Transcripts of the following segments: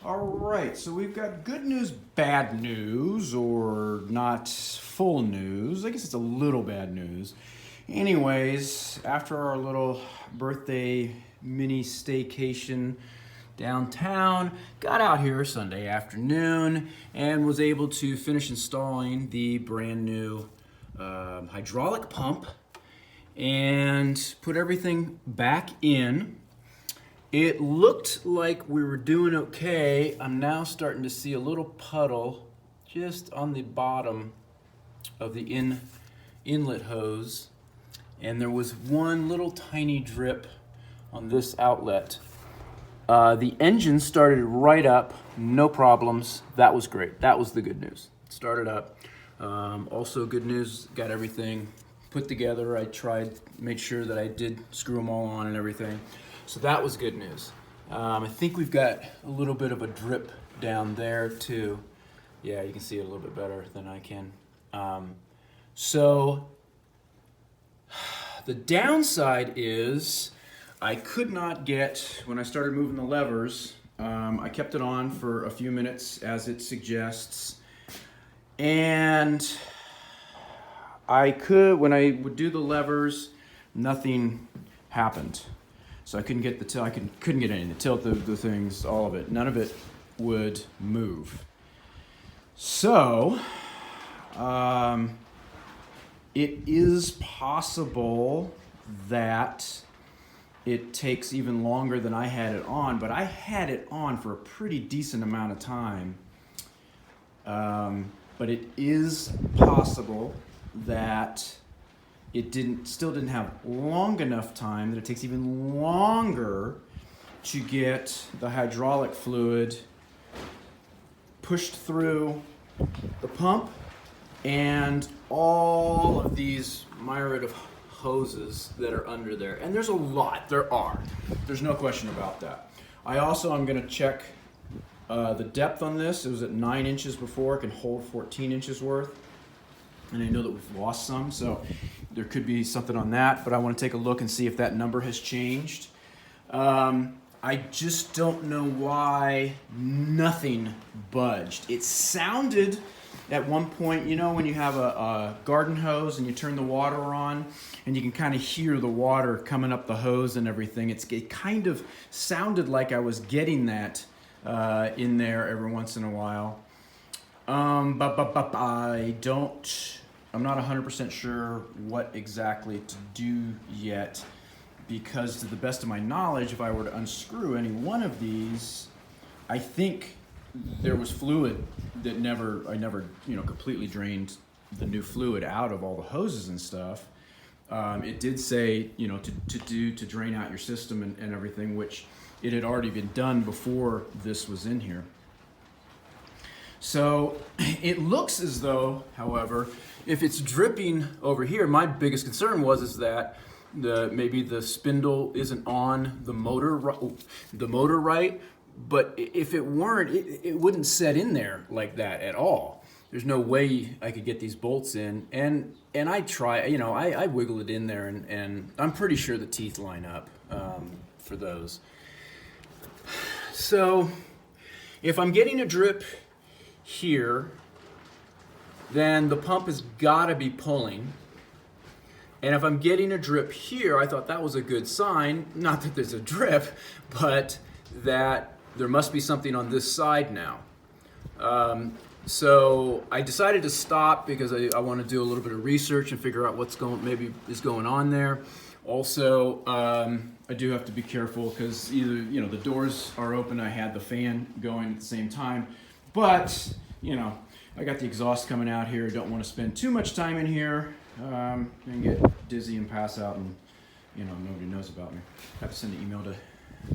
All right, so we've got good news, bad news, or not full news. I guess it's a little bad news. Anyways, after our little birthday mini staycation downtown, got out here Sunday afternoon and was able to finish installing the brand new hydraulic pump and put everything back in. It looked like we were doing okay. I'm now starting to see a little puddle just on the bottom of the inlet hose. And there was one little tiny drip on this outlet. The engine started right up, no problems. That was great. That was the good news. It started up. Also good news, got everything put together. I made sure that I did screw them all on and everything. So that was good news. I think we've got a little bit of a drip down there too. Yeah, you can see it a little bit better than I can. So the downside is I could not get, when I started moving the levers, I kept it on for a few minutes as it suggests. And when I would do the levers, nothing happened. So I couldn't get the tilt. Couldn't get anything. The tilt, the things, all of it. None of it would move. So it is possible that it takes even longer than I had it on, but I had it on for a pretty decent amount of time. But it is possible that it still didn't have long enough time, that it takes even longer to get the hydraulic fluid pushed through the pump and all of these myriad of hoses that are under there. And there's a lot, there's no question about that. I also am gonna check the depth on this. It was at 9 inches before, it can hold 14 inches worth. And I know that we've lost some, so there could be something on that, but I want to take a look and see if that number has changed. I just don't know why nothing budged. It sounded at one point, you know, when you have a garden hose and you turn the water on and you can kind of hear the water coming up the hose and everything. It kind of sounded like I was getting that in there every once in a while. I'm not 100% sure what exactly to do yet, because to the best of my knowledge, if I were to unscrew any one of these, I think there was fluid that I never completely drained the new fluid out of all the hoses and stuff. It did say, to drain out your system and everything, which it had already been done before this was in here. So it looks as though, however, if it's dripping over here, my biggest concern is that maybe the spindle isn't on the motor right. But if it weren't, it wouldn't set in there like that at all. There's no way I could get these bolts in, and I try, I wiggle it in there, and I'm pretty sure the teeth line up for those. So if I'm getting a drip here, then the pump has got to be pulling. And if I'm getting a drip here, I thought that was a good sign. Not that there's a drip, but that there must be something on this side now. So I decided to stop because I want to do a little bit of research and figure out what's going on there. Also, I do have to be careful because either the doors are open. I had the fan going at the same time, but I got the exhaust coming out here. Don't want to spend too much time in here and get dizzy and pass out, and nobody knows about me. I have to send an email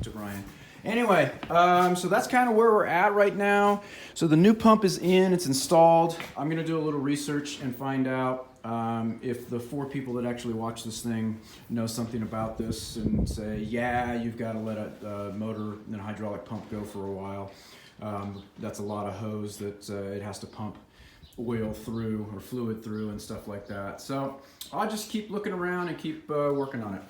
to Brian. Anyway, so that's kind of where we're at right now. So the new pump is in, it's installed. I'm gonna do a little research and find out if the 4 people that actually watch this thing know something about this and say, yeah, you've got to let a motor and a hydraulic pump go for a while. That's a lot of hose that it has to pump oil through or fluid through and stuff like that. So I'll just keep looking around and keep working on it.